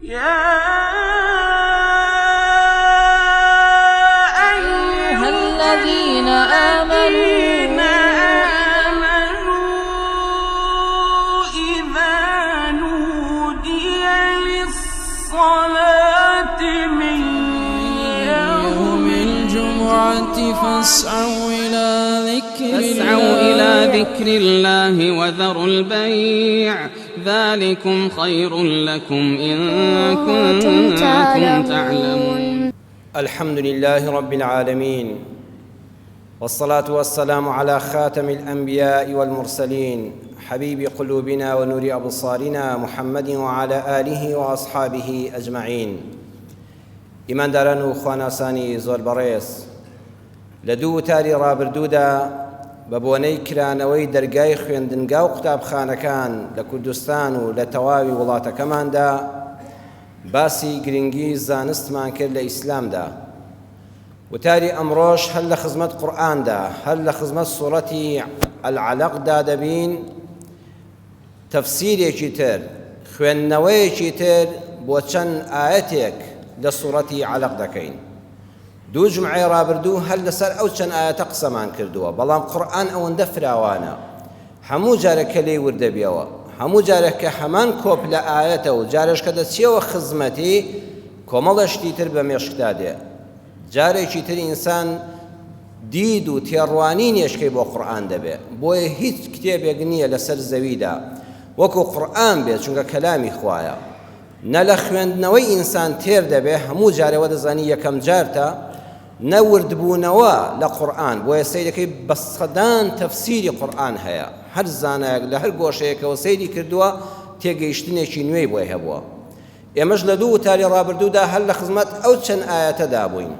يا أيها الذين آمنوا إذا نودي للصلاة من يوم الجمعة فاسعوا إلى ذكر الله وذروا البيع ذلكم خير لكم إن كنتم تعلمون. الحمد لله رب العالمين، والصلاة والسلام على خاتم الأنبياء والمرسلين، حبيب قلوبنا ونور أبصارنا، محمد وعلى آله وأصحابه أجمعين. إيمان داران وخواناساني زۆر بەڕێز، لە دوو وتاری ڕابردوودا بە بۆنەی کرانەوەی دەرگای خوێندنگا و قوتابخانەکان لە کوردستان و لە تەواوی وڵاتەکەماندا باسی گرنگی زانستمان کرد لە ئیسلامدا. وتاری ئەمڕۆژ هەر لە خزمەت قورئاندا، هەر لە خزمەت سوورەتی العەلەقدا دەبین، تەفسیرێکی تر، خوێندنەوەیەکی تر بۆ چەند ئایەتێک لە سوورەتی عەلەق دەکەین. دوو جمعەی ڕابردوو هەر لەسەر ئەو چەند ئایەتە قسەمان کردووە، بەڵام قورئان ئەوەندە فراوانە، هەموو جارێک کە لێی وردەبیەوە، هەموو جارێک کە هەمان کۆپ لە ئایەتە و جارێش کە دەچیەوە خزمەتی کۆمەڵەشتی تر بە مێشکتا دێ. جارێکی تر ئینسان دید و تێڕوانی نێشکەی بۆ قورئان دەبێ، بۆیە هیچ کتێبێک نییە لەسەر زەویدا وەکو قورئان بێت، چونکە کەلامی خوایە. نە لە خوێندنەوەی ئینسان تێر دەبێ، هەموو جارەوە دەزانی یەکەم جارتە، نەوردبوونەوە لە قورئان، بۆیە سەیرەکەی بە سەدان تەفسیری قورئان هەیە، هەر زانایەک لە هەر گۆشەیەکەوە سەیری کردووە، تێگەیشتنێکی نوێی بۆی هەبووە. ئێمەش لە دوو وتاری ڕابردوودا هەر لە خزمەت ئەو چەند ئایەتەدا بووین.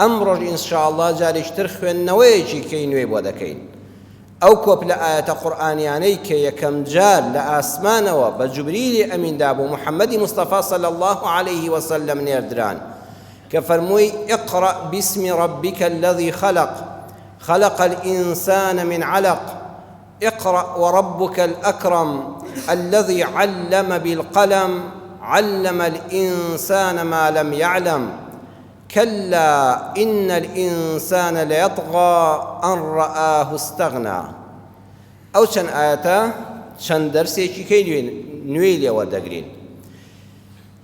ئەمڕۆژ ئینشاءالله جارێکی تر خوێندنەوەیەکی کەی نوێ بۆ دەکەین. ئەو کۆپ لە ئایەتە قورئانیانەی کە یەکەم جار لە ئاسمانەوە بە جوبریلی ئەمیندا بۆ محەممەدی مستەفا صلی الله عليه وسلم نێردران، کە فەرمووی اقرأ باسم ربك الذي خلق خلق الإنسان من علق اقرأ وربك الأكرم الذي علم بالقلم علم الإنسان ما لم يعلم كلا إن الإنسان ليطغى أن رآه استغنى. أو چەند ئایەتە چەند دەرسێکی کەی نوێی لێوەردەگرین.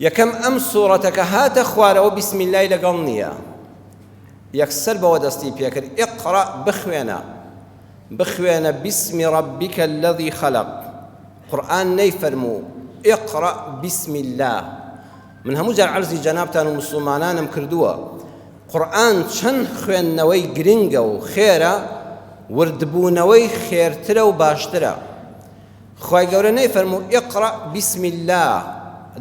یەکەم ئەم سوورەتەکە هاتە خوارەوە بسم الله لەگەڵ نییە، یەکسەر بەوە دەستی پێکرد اقرأ بخوێنە بسم ربك الذي خلق. قورئان نەیفەرموو اقرأ بسم الله. من هەموو جار عەرزی جەنابتان و موسڵمانانم کردووە، قورئان چەند خوێندنەوەی گرنگە و خێرە، وردبوونەوەی خێرترە و باشترە. خوای گەورە نەیفەرموو اقرأ بسم الله،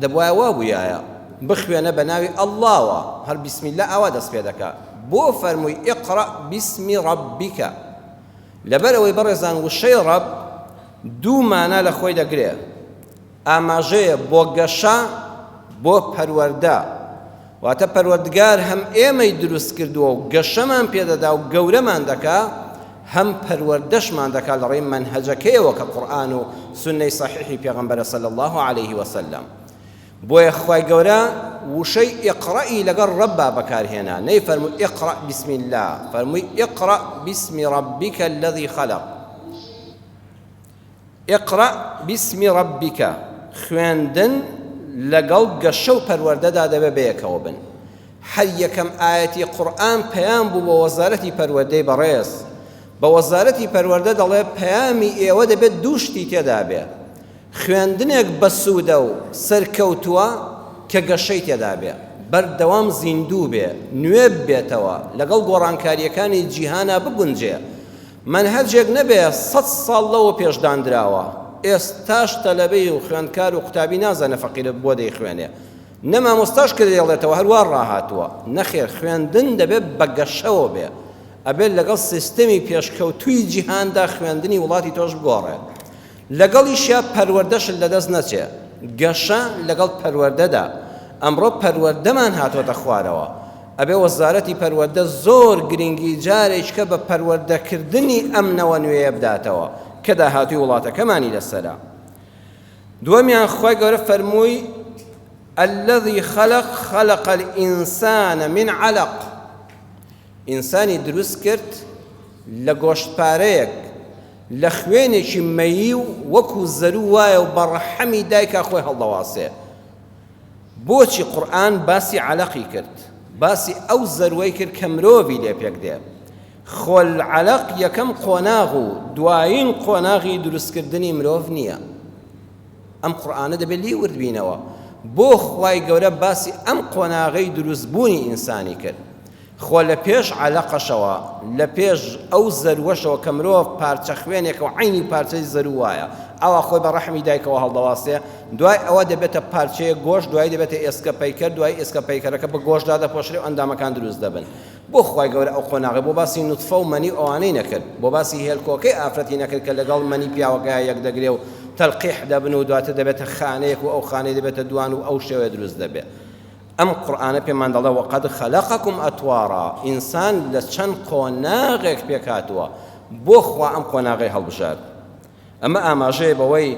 دەبوایە وا بوویایە بخوێنە بە ناوی ئەڵڵاوە، هەر بسم الله ئاوا دەست پێ دەکات. بۆ فەرمووی اقرأ بسم ربك، لەبەرەوەی بەڕێزان وشەی ڕەب دوو مانە لە خۆی دەگرێ، ئاماژەیە بۆ گەشە بۆ پەروەردە، واتە پەروەردگار هەم ئێمەی دروست کردووە و گەشەمان پێدەدا و گەورەمان دەکا، هەم پەروەردەشمان دەکا لە ڕێی مەنهەجەکەیەوە کە قورئان و سونەی صەحیحی پێغەمبەرە صلی الله عليه وسلم. بۆیە خوای گەورە وشەی ئیقڕەئی لەگەڵ ڕەبا بەکارهێنا، نەیفەرمووی ئیقڕە بسم الله، فەرمووی ئیقڕە بسم ربك الذي خلق. ئیقڕە بسم ربك، خوێندن لەگەڵ گەشە و پەروەردەدا دەبێ بەیەکەوە بن. هەر یەکەم ئایەتی قورئان پەیام بوو بە وەزارەتی پەروەردەی بەڕێز، بە وەزارەتی پەروەردە دەڵێ پەیامی ئێوە دەبێت دوو شتی تێدا بێ، خوێندنێک بەسوودە و سەرکەوتووە کە گەشەی تێدا بێ، بەردەوام زیندوو بێ، نوێ بێتەوە، لەگەڵ گۆڕانکاریەکانی جیهانە بگونجێ، مەنهەجێک نەبێ 100 ساڵ لەوە پێشدانراوە، ئێستاش تەلەبەی و خوێندکار و قوتابی نازانە فەقیرە بۆ دەیخوێنێ، نە مامۆستاش کە دەڵێتەوە هەروە ڕاهاتووە. نەخێر، خوێندن دەبێت بە گەشەوە بێ، ئەبێت لەگەڵ سیستەمی پێشکەوتووی جیهاندا خوێندنی وڵاتی تۆش بگۆڕێت، لەگەڵیشە پەروەردەشت لەدەست نەچێ، گەشە لەگەڵ پەروەردەدا. ئەمڕۆ پەروەردەمان هاتوۆتە خوارەوە، ئەبێ وەزارەتی پەروەردە زۆر گرنگی جارێککە بە پەروەردەکردنی ئەم نەوە نوێیە بداتەوە کە داهاتووی وڵاتەکەمانی لەسەرا. دووەمیان خوای گەورە فەرمووی الذي خلق الإنسان من علق ئینسانی دروست کرد لە گۆشتپارەیەک لە خوێنێکی مەیی و وەکو زەرو وایە و بەڕەحەمی دایکا خۆی هەڵدەواسێ. بۆچی قورئان باسی عەلەقی کرد، باسی ئەو زەروەی کرد کە مرۆڤی لێ پێک دێ. خۆل عەلەق یەکەم قۆناغ و دوایین قۆناغی دروستکردنی مرۆڤ نییە. ئەم قورئانە دەبێت لی وردبینەوە بۆ خوای گەورە باسی ئەم قۆناغەی دروستبوونی ئینسانی کرد. خۆ لە پێش عەلەقەشەوە لە پێش ئەو زەروەشەوە کە مرۆڤ پارچە خوێنێکە و عەینی پارچەی زەرو وایە ئەوە خۆی بە ڕەحمی دایکەوە هەڵدەواسێ، دوای ئەوە دەبێتە پارچەیە گۆشت، دوای دەبێتە ئێسکە پەیکەر، دوای ئێسکە پەیکەرەکە بە گۆشتدا دەپۆشرێ و ئەندامەکان دروست دەبن. بۆ خوای گەورە ئەو قۆناغی بۆ باسی نوتفە و مەنی ئەوانەی نەکرد، بۆ باسی هێلکۆکەی ئافرەتی نەکرد کە لەگەڵ مەنی پیاوەکەیە یەک دەگرێ و تەلقیح دەبن و دواتر دەبێتە خانەیەک و ئەو خانەی دەبێتە دوان و ئەو شێوەیە دروست دەبێت. ئەم قورئانە پێمان دەڵێ وەقەد خەلەقەکم ئەتوارا، ئینسان لە چەند قۆناغێک پێکهاتووە بۆ خوا ئەم قۆناغی هەڵبژارد. ئەمە ئاماژەیە بەوەی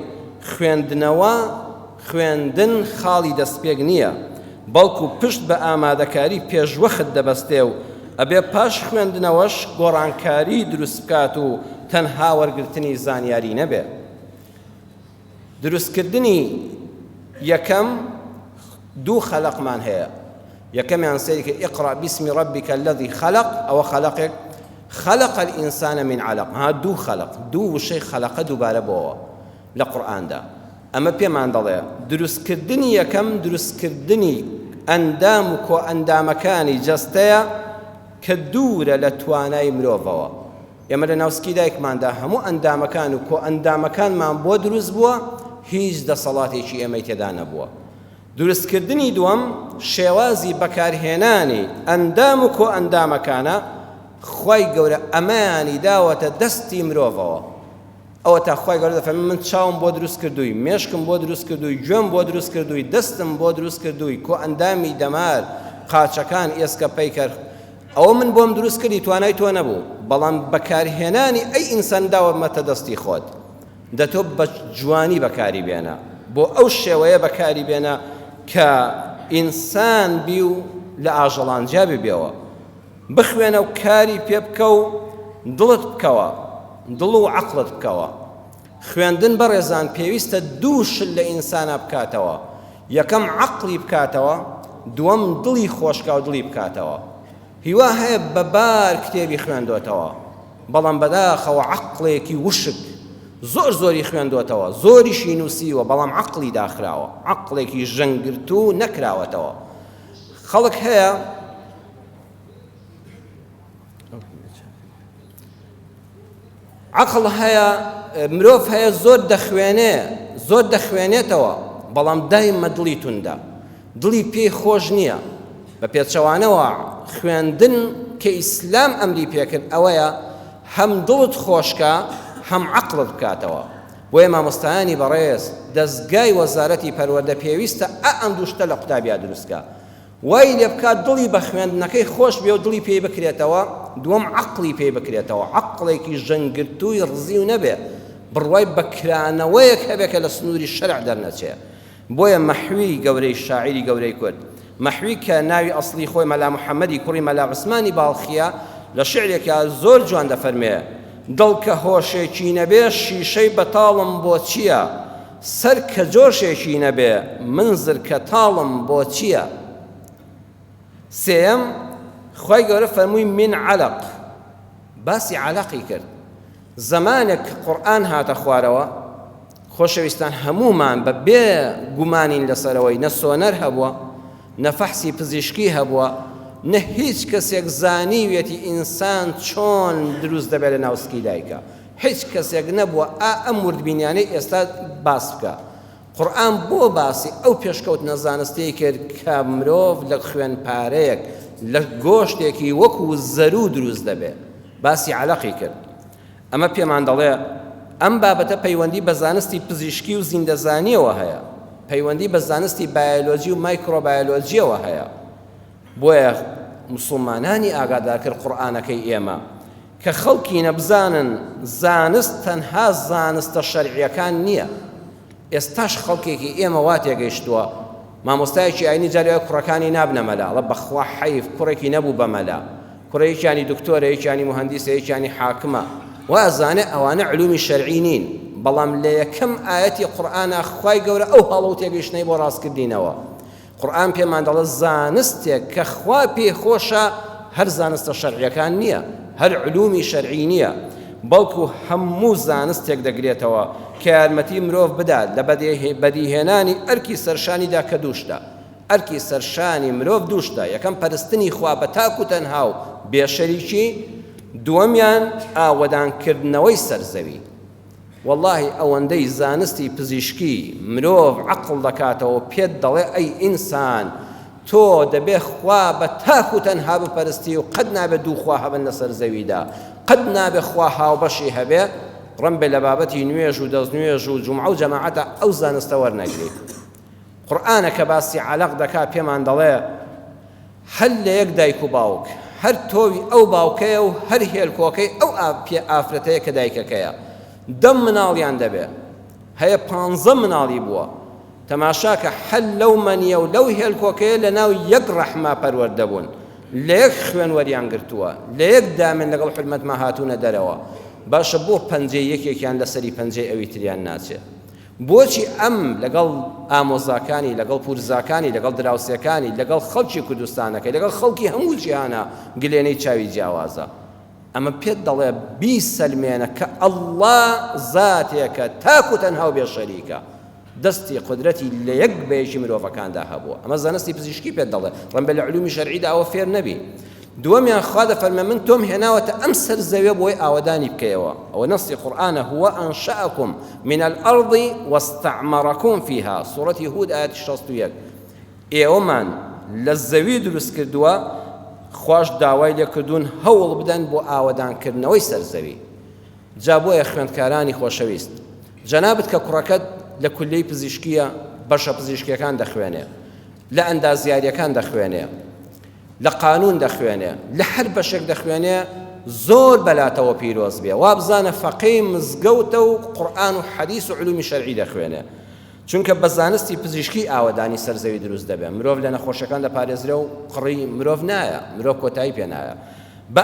خوێندن خاڵی دەستپێک نییە، بەڵکو پشت بە ئامادەکاری پێشوەخت دەبەستێ و ئەبێ پاش خوێندنەوەش گۆڕانکاری دروست بکات و تەنها وەرگرتنی زانیاری نەبێ. دروستکردنی یەکەم دوو خەلقمان هەیە. یەکەمیان سەیرکە ئیقرأ باسم ربك الذي خلق، ئەوە خەلقێک، خلق الإنسان من علق، ها دوو خەلق، دوو وشەی خەلقە دووبارە بۆەوە لە قورئاندا. ئەمە پێمان دەڵێ دروستکردنی یەکەم دروستکردنی ئەندام و کۆ ئەندامەکانی جەستەیە کە دوورە لە توانای مرۆڤەوە. ئێمە لە ناوسکی دایکماندا هەموو ئەندامەکان و کۆ ئەندامەکانمان بۆ دروست بووە، هیچ دەسەڵاتێکی ئێمەی تێدا نەبووە. دروستکردنی دووەم شێوازی بەکارهێنانی ئەندام و کۆ ئەندامەکانە خوای گەورە ئەمانی داوەتە دەستی مرۆڤەوە. ئەوە تا خوای گەورە دەفەرمێ من چاوم بۆ دروست کردووی، مێشکم بۆ دروست کردووی، گوێم بۆ دروست کردووی، دەستم بۆ دروست کردووی، کۆ ئەندامی دەمار، قاچەکان، ئێسکە پەیکەر، ئەوە من بۆم دروست کردی، توانای تۆ نەبوو، بەڵام بەکارهێنانی ئەی ئینسان داوەمەتە دەستی خۆت، دەتۆ بە جوانی بەکاری بێنە، بۆ ئەو شێوەیە بەکاری بێنە کە ئینسان بی و لە ئاژەڵانجا ببێەوە، بخوێنە و کاری پێ بکە و دڵت بکەوە، دڵ و عەقڵت بکەوە. خوێندن بەڕێزان پێویستە دوو شت لە ئینسانە بکاتەوە، یەکەم عەقڵی بکاتەوە، دووەم دڵی خۆشکا و دڵی بکاتەوە. هیوا هەیە بەبار کتێبی خوێندۆتەوە، بەڵام بەداخەوە عەقڵێکی وشک زۆری خوێندۆتەوە، زۆریشی نووسیوە، بەڵام عەقڵی داخراوە، عەقڵێکی ژەنگرت و نەکراوەتەوە. خەڵک هەیە عەقڵ هەیە، مرۆڤ هەیە زۆر دەخوێنێتەوە، بەڵام دایمە دڵی توندە، دڵی پێی خۆش نییە. بە پێچەوانەوە خوێندن کە ئیسلام ئەمری پێکرد ئەوەیە هەم دڵت خۆشکە هەم عەقڵت بکاتەوە. بۆیە مامۆستایانی بەڕێز دەستگای وەزارەتی پەروەردە پێویستە ئەم دوو شتە لە قوتابیا دروستکە، وای لێ بکات دڵی بە خوێندنەکەی خۆش بێ و دڵی پێی بکرێتەوە، دووەم عەقڵی پێی بکرێتەوە، عەقڵێکی ژەنگرتووی ڕزی و نەبێ، بڕوای بەکرانەوەیەک هەبێ کە لە سنووری شەرع دەرنەچێ. بۆیە مەحوی گەورەی شاعیری گەورەی کورد، مەحوی کە ناوی ئەسڵی خۆی مەلا محەممەدی کوڕی مەلا عوسمانی باڵخیە لە شعرێکە زۆر جوان دەفەرمێ دڵ کە هۆشێکی نەبێ شیشەی بەتاڵم بۆ چییە؟ سەر کە جۆشێکی نەبێ منزر کە تاڵم بۆ چییە؟ سێەم خوای گەورە فەرمووی من عەلق، باسی عەلەقی کرد. زەمانێک قورئان هاتە خوارەوە خۆشەویستان هەمومان بە بێ گومانین لەسەرەوەی نە سۆنەر هەبووە، نە فەحسی پزیشکی هەبووە، نە هیچ کەسێک زانیوێتی ئینسان چۆن دروست دەبێت لە ناوسکی دایکە، هیچ کەسێک نەبووە ئەم وردبینیانەی ئێستا باس بکە. قورئان بۆ باسی ئەو پێشکەوتنە زانستەی کرد کە مرۆڤ لە خوێنپارەیەک لە گۆشتێکی وەکو زەرو دروست دەبێت، باسی عەلەقی کرد. ئەمە پێمان دەڵێ ئەم بابەتە پەیوەندی بە زانستی پزیشکی و زیندەزانیەوە هەیە، پەیوەندی بە زانستی بایۆلۆجی و مایکرۆبایۆلۆجیەوە هەیە. بۆیە موسڵمانانی ئاگادار کرد قورئانەکەی ئێمە کە خەڵکی نەبزانن زانست تەنها زانستە شەرعیەکان نییە. ئێستاش خەڵکێکی ئێمە وا تێگەیشتووە مامۆستایەکی ئاینی جارێ کوڕەکانی نابنە مەلا ئەڵە بەخوا حەیف کوڕێکی نەبوو بە مەلا کوڕێکیانی دکتۆرە یەکیانی مهندسە یەکیانی حاکمە وازانێ ئەوانە علومی شەرعی نین بەڵام لە یەکەم ئاەتی قورئانە خوای گەورە ئەو هەڵە و تێگەیشتنەی بۆ ڕاستکردینەوە قورئان پێمان دەڵێت زانستێک کە خوا پێخۆشە هەر زانستە شەرعیەکان نییە هەر علومی شەرعی نییە بەڵکو هەموو زانستێک دەگرێتەوە کە یارمەتی مرۆڤ بدات لە بەدیهێنانی ئەرکی سەرشانیدا کە دووشتە ئەرکی سەرشانی مرۆڤ دووشتە یەکەم پەرستنی خوا بە تاک و تەنها و بێشەریکی دووەمیان ئاوەدانکردنەوەی سەرزەوی واللهی ئەوەندەی زانستی پزیشکی مرۆڤ عەقڵ دەکاتەوە پێت دەڵێ ئەی ئینسان تۆ دەبێ خوا بە تاک و تەنها بپەرستی و قەت نابێت دوو خوا هەبن لەسەر زەویدا قەت نابێ خوا هاوبەشی هەبێ ڕەنبێ لە بابەتی نوێژ و دەستنوێژ و جومعە و جەماعەتە ئەو زانستە وەرنەگریت قورئانە کە باسی عەلەق دەکا پێمان دەڵێ هەر لە یەک دایک و باوک هەر تۆوی ئەو باوکەیە و هەر هێلکۆکەی ئەو ئافرەتەیە کە دایکەکەیە 10 مناڵیان دەبێ هەیە 15 مناڵی بووە تەماشاکە هەر لەو مەنیە و لەو هێلکۆکەیە لە ناو یەک ڕەحما پەروەردە بوون لە یەک خوێن وەریان گرتووە لە یەک دامن لەگەڵ حرمەتما هاتوونە دەرەوە باشە بۆ پەنجەی یەکێکیان لەسەری پەنجەی ئەوی تریان ناچێت بۆچی ئەم لەگەڵ ئامۆزاکانی لەگەڵ پورزاکانی لەگەڵ دراوسەکانی لەگەڵ خەڵکی کوردستانەکەی لەگەڵ خەڵکی هەموو جیهانە گلێنەی چاوی جیاوازە ئەمە پێت دەڵێ بیسەلمێنە کە ئەڵڵا زاتێکە تاک و تەنها و بێشەریکە دەستی قودرەتی لە یەک بێژی مرۆڤەکاندا هەبووە ئەمە زانستی پزیشکی پێت دەڵێ ڕەنبێ لە علومی شەرعیدا ئەوە فێر نەبی دووەمیان خوا دەفەرمێ من تۆم هێناوەتە ئەم سەر زەویە بۆی ئاوەدانی بکەیەوە ئەوە نەسی قورئانە هو ئەنشەئەکم من الأرض واستعمركم فيها سوورەتی هود ئاەتی 61 ئێوەمان لە زەوی دروست کردووە خوش داوای لێکردوون هەوڵ بدەن بۆ ئاوەدانکردنەوەی سەرزەوی جا بۆیە خوێندکارانی خۆشەویست جەنابەت کە کوڕەکەت لە کوللەی پزیشکیە بەشە پزیشکیەکان دەخوێنێ لە ئەندازیاریەکان دەخوێنێ لە قانون دەخوێنێ لە هەر بەشێک دەخوێنێ زۆر بەلاتەوە پیرۆز بێ وا بزانە فەقێی مزگەوتە و قورئان و حەدیث و علومی شەرعی دەخوێنێ چونکە بە زانستی پزیشکی ئاوەدانی سەرزەوی دروست دەبێت مرۆڤ لە نەخۆشەکان دەپارێزرێ و قڕی مرۆڤ نایە مرۆڤ کۆتایی پێ نایە بە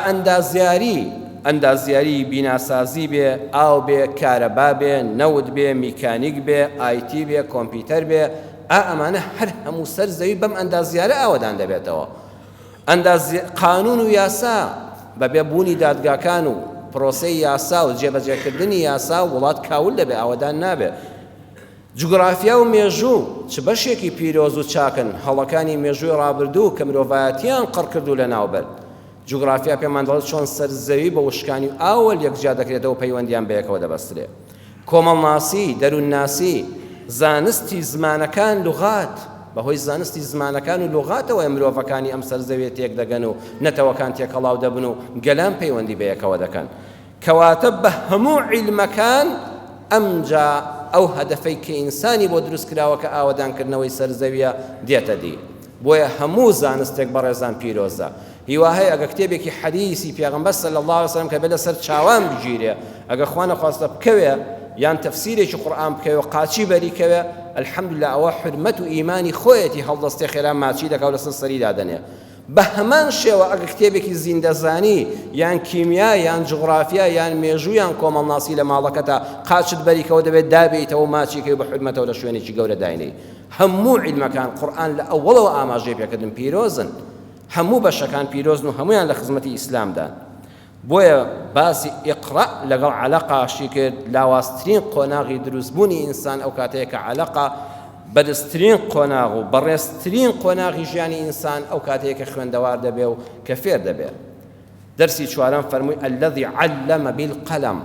ئەندازیاری بیناسازی بێ ئاو بێ کارەبا بێ نەود بێ میکانیک بێ ئایتی بێ کۆمپیوتەر بێ ئەمانە هەر هەموو سەرزەوی بەم ئەندازیارە ئاوەدان دەبێتەوە قانون و یاسا بەبێ بوونی دادگاکان و پرۆسەی یاسا و جێبەجێکردنی یاسا و وڵات کاول دەبێ ئاوەدان نابێ جوگرافیا و مێژوو چ بەشێکی پیرۆز و چاکن هەڵەکانی مێژووی ڕابردوو کە مرۆڤایەتیان قڕ کردو لە ناوبەر جوگرافیا پێمان دەڵێت چۆن سەرزەوی بە وشکانی ئاوەل یەکجا دەکرێتەوە پەیوەندیان بەیەکەوە دەبەسترێ کۆمەڵناسی دەروونناسی زانستی زمانەکان لوغات بەهۆی زانستی زمانەکان و لوغاتەوە مرۆڤەکانی ئەم سەرزەویە تێک دەگەن و نەتەوەکان تێکەڵاو دەبن و گەلان پەیوەندی بەیەکەوە دەکەن کەواتە بە هەموو عیلمەکان ئەمجا ئەو هەدەفەی کە ئینسانی بۆ دروست کراوە کە ئاوەدانکردنەوەی سەرزەویە دێتە دی بۆیە هەموو زانستێک بەڕێزان پیرۆزە هیوا هەیە ئەگە کتێبێکی حەدیثی پێغەمبەر صلی الله علیه وسلم کە بێ لەسەر چاوان بگیرێ ئەگە خوا نەخواستە بکەوێ یان تەفسیرێکی قورئان بکەوێ و قاچی بەریکەوێ الحەمدولله ئەوە حرمەت و ئیمانی خۆیەتی هەڵدەستێ خێرا ماچی دەکا و لەسەر سەری دادەنێ بە هەمان شێوە ئەگە کتێبێکی زیندەزانی یان کیمیا یان جغرافیا یان مێژوو یان کۆمەڵناسی لە ماڵەکەتە قاچت بەریکەوە دەبێت دابێتەوە ماچیکەوە بە حرمەتەوە لە شوێنێکی گەورە داینەی هەموو عیلمەکان قورئان لە ئەوڵەوە ئاماژەی پێکردن پیرۆزن هەموو بەشەکان پیرۆزن و هەمویان لە خزمەتی ئیسلامدان بۆیە باسی ئیقڕا لەگەڵ عەلەقاشی کرد لاواسترین قۆناغی دروستبوونی ئینسان ئەو کاتەیە کە عەلەقە بەدەستترین قۆناغ و بەڕێزترین قۆناغی ژیانی ئینسان ئەو کاتەیە کە خوێندەوار دەبێ و کە فێر دەبێ دەرسی چوارەم فەرمووی الذی علەمە بالقەلەم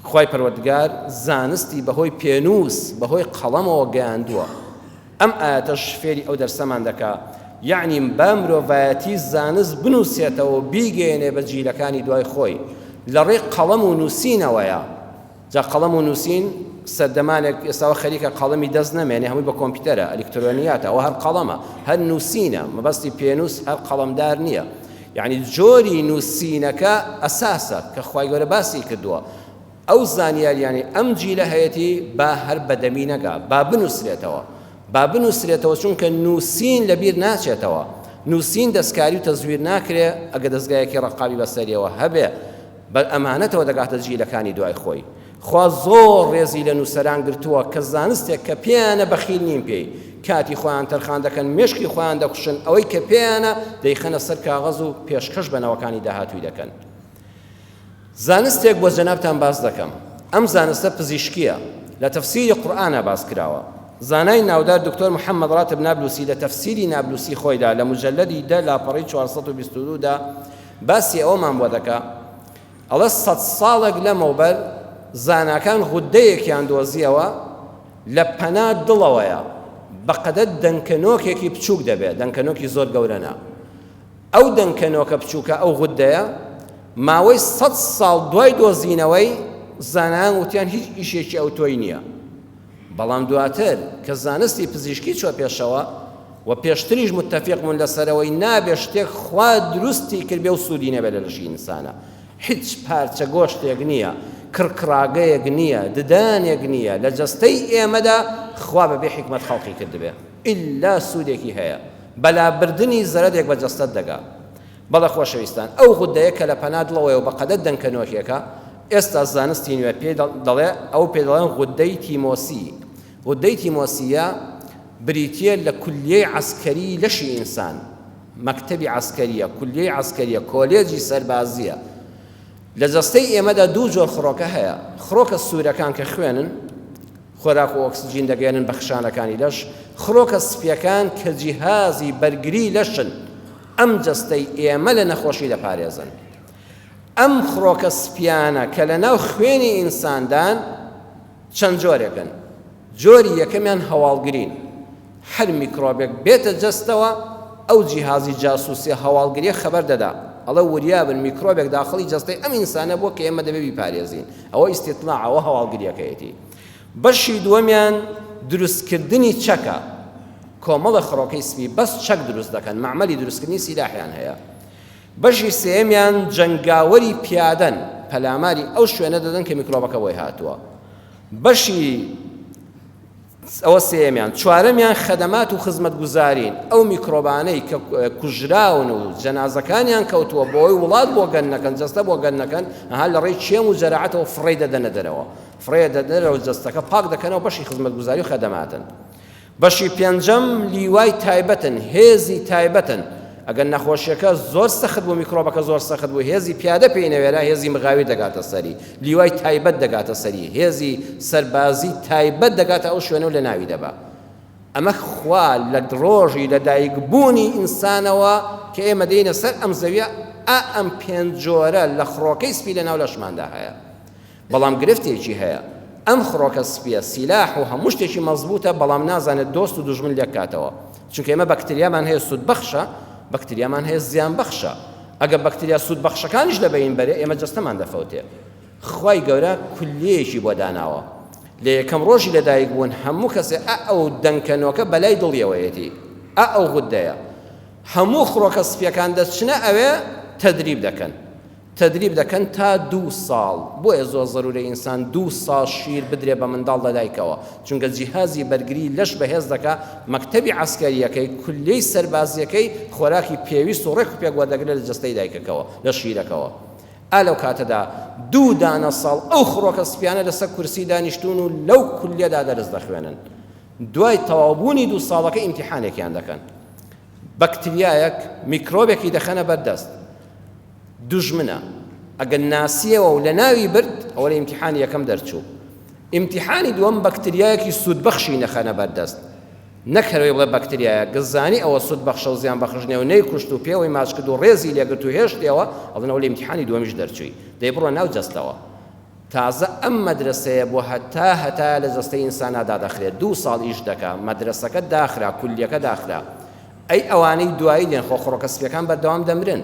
خوای پەروەردگار زانستی بەهۆی پێنووس بەهۆی قەڵەمەوە گەیاندووە ئەم ئاەتەش فێری ئەو دەرسەمان دەکا یعنی با مرۆڤایەتی زانست بنووسێتەوە بیگەێنێ بە جیلەکانی دوای خۆی لە ڕێی قەڵەم و نووسینەوەیە جا قەڵەم و نووسین سەردەمانێک ئێستاوە خەریکە قەڵەمی دەست نەمێنێ هەمووی بە کۆمپیوتەرە ئەلکترۆنیاتە ئەوە هەر قەڵەمە هەر نووسینە مەبەستی پێنووس هەر قەڵەمدار نییە یعنی جۆری نووسینەکە ئەساسە کە خوای گەورە باسی کردووە ئەو زانیاریانی ئەم جیلە هەیەتی با هەر بەدەمی نەگا با بنووسرێتەوە با بنووسرێتەوە چونکە نووسین لەبیر ناچێتەوە نووسین دەستکاری و تەزویر ناکرێ ئەگە دەستگایەکی ڕقابی بەسەریەوە هەبێ بە ئەمانەتەوە دەگاتە جیلەکانی دوای خۆی خوا زۆر ڕێزی لە نووسەران گرتووە کە زانستێک کە پێیانە بەخیل نیم پێی کاتی خۆیان تەرخان دەکەن مێشکی خۆیان دەکوشن ئەوەی کە پێیانە دەیخەنە سەر کاغەز و پێشکەش بەنەوەکانی داهاتووی دەکەن زانستێک بۆ جەنابتان باس دەکەم ئەم زانستە پزیشکیە لە تەفسیری قورئانە باس کراوە زانای ناودار دکتۆر محەممەد ڕاتب نابلوسی لە تەفسیری نابلوسی خۆیدا لە مجەلەدی 10 لاپەڕی 422 دا باسی ئەومان بۆ دەکا ئەڵە 100 ساڵێک لەمەوبەر زاناکان غودەیەکیان دۆزیەوە لە پەنا دڵەوەیە بەقەدەر دەنکەنۆکێکی بچووک دەبێت دەنکەنۆکی زۆر گەورەنە ئەو دەنکەنۆکە بچووکە ئەو غودەیە ماوەی 100 ساڵ دوای دۆزینەوەی زانایان وتیان هیچ ئیشێکی ئەو تۆی نییە بەڵام دواتر کە زانستی پزیشکی چوە پێشەوە و پێشتریش متتەفیقمون لەسەرەوەی نابێ شتێک خوا دروستی کردبێ و سوودی نەبێت لە لەشی ئینسانە هیچ پارچە گۆشتێک نییە کڕکڕاگەیەک نییە ددانێک نییە لە جەستەی ئێمەدا خوا بەبێ حکمت خەڵقی کردبێ ئیلا سوودێکی هەیە بەلابردنی زەرەدێک بە جەستەت دەگا بەڵە خۆشەویستان ئەو غودەیە کە لە پەنا دڵەوەیە و بەقەدەر دەنکەنۆکێکە ئێستا زانستی نوێ پێ دەڵێ ئەو پێ دەڵێن غودەی تیمۆسی غودەی تیمۆسیە بریتیە لە کولیەی عەسکەری لەشی ئینسان مەکتەبی عەسکەریە کولیەی عەسکەریە کۆلێجی سەربازیە لە جەستەی ئێمەدا دوو جۆر خڕۆکە هەیە خڕۆکە سوورەکان کە خوێنن خۆراک و ئۆکسجین دەگەێنن بە خشانەکانی لەش خڕۆکە سپیەکان کە جیهازی بەرگری لەشن ئەم جەستەی ئێمە لە نەخۆشی دەپارێزن ئەم خڕۆکە سپیانە کە لە ناو خوێنی ئینساندان چەند جۆرێکن جۆری یەکەمیان هەواڵگرین هەر میکرۆبێک بێتە جەستەوە ئەو جیهازی جاسووسی هەواڵگریە خەبەر دەدا ئەڵە وریابن میکرۆبێک داخڵی جەستەی ئەم ئینسانە بۆ کە ئێمە دەبێ بیپارێزین ئەوە ئیستیطلاعەوە هەواڵگریەکەیەتی بەشی دووەمیان دروستکردنی چەکە کۆمەڵە خڕۆکەی سپی بەس چەک دروست دەکەن معمەلی دروستکردنی سیلاحیان هەیە بەشی سێمیان جەنگاوەری پیادەن پەلاماری ئەو شوێنە دەدەن کە میکرۆبەکە بۆی هاتووە بەشی ئەوە سێمیان چوارەمیان خەدەمات و خزمەتگوزارین ئەو میکرۆبانەی کە کوژراون و جەنازەکانیان کەوتووە بۆی وڵات بۆ گەن نەکەن جەستە بۆ گەن نەکەن هەها لە ڕێی چێم و جەراعەتەوە فڕێ دەدەنە دەرەوە فڕێ دەدەنەوە جەستەکە پاک دەکەنەوە بەشی خزمەتگوزاری و خەدەماتن بەشی پێنجەم لیوای تایبەتن هێزی تایبەتن ئەگەر نەخۆشیەکە زۆر سەخت بوو میکرۆبەکە زۆر سەخت بوو هێزی پیادە پێی نەوێرا هێزی مغاوی دەگاتە سەری لیوای تایبەت دەگاتە سەری هێزی سەربازی تایبەت دەگاتە ئەو شوێنە و لە ناوی دەبا ئەمە خوا لە ڕۆژی لە دایکبوونی ئینسانەوە کە ئێمە دێنە سەر ئەم زەویە ئەم پێنج جۆرە لە خڕۆکەی سپی لە ناو لەشماندا هەیە بەڵام گرفتێکی هەیە ئەم خڕۆکە سپیە سیلاح و هەموو شتێکی مەزبوطە بەڵام نازانێت دۆست و دوژمن لێک کاتەوە چونکە ئێمە بەکتریامان هەیە سوودبەخشە بەکتریامان هەیە زیان بەخشە ئەگەر بەکتریا سوودبەخشەکانیش لەبەین بەرێ ئێمە جەستەمان دەفەوتێ خوای گەورە کولیەیەکی بۆ داناوە لە یەکەم ڕۆژی لەدایک بوون هەموو کەسێ ئەو دەنکەنۆکە بەلای دڵیەوەیەتی ئەو غودەیە هەموو خڕۆکە سپیەکان دەچنە ئەوێ تەدریب دەکەن تا 2 ساڵ بۆیە زۆر زەرورە ئینسان 2 ساڵ شیر بدرێ بە منداڵ لەدایکەوە چونکە جیهازی بەرگری لەش بەهێز دەکا مەکتەبی عەسکەریەکەی کولیەی سەربازیەکەی خۆراکی پێویست و ڕێک و پێک وەردەگرێت لە جەستەی دایکەکەەوە لە شیرەکەەوە لەو کاتەدا 2 دانە ساڵ ئەو خڕۆکە سپیانە لەسەر کورسی دانیشتون و لەو کولیەدا دەرس دەخوێنن دوای تەواوبوونی 2 ساڵەکە ئیمتیحانێکیان دەکەن بەکتریایەک میکرۆبێکی دەخەنە بەردەست دوژمنە ئەگەر ناسیەوە و لە ناوی برد ئەوە لە ئیمتیحانی یەکەم دەرچوو ئیمتیحانی دووەم بەکتریایەکی سوودبەخشی نەخەنە بەردەست نەکەرەوەی بڵێ بەکتریایە گەزانی ئەوە سوودبەخشە و زیان بەخشنێ و نەیکوشت و پێوەی ماچ کرد و ڕێزی لێگرت و هێشتەوە ئەڵێنەوە لە ئیمتیحانی دووەمیش دەرچووی دەی بڕۆ ناو جەستەوە تازە ئەم مەدرسەیە بۆ هەتا لە جەستەی ئینسانە دادەخرێت 2 ساڵ ئیش دەکا مەدرسەکە داخرا کولیەکە داخرا ئەی ئەوانەی دوایی دێن خڕۆکە سپیەکان بەردەوام دەمرن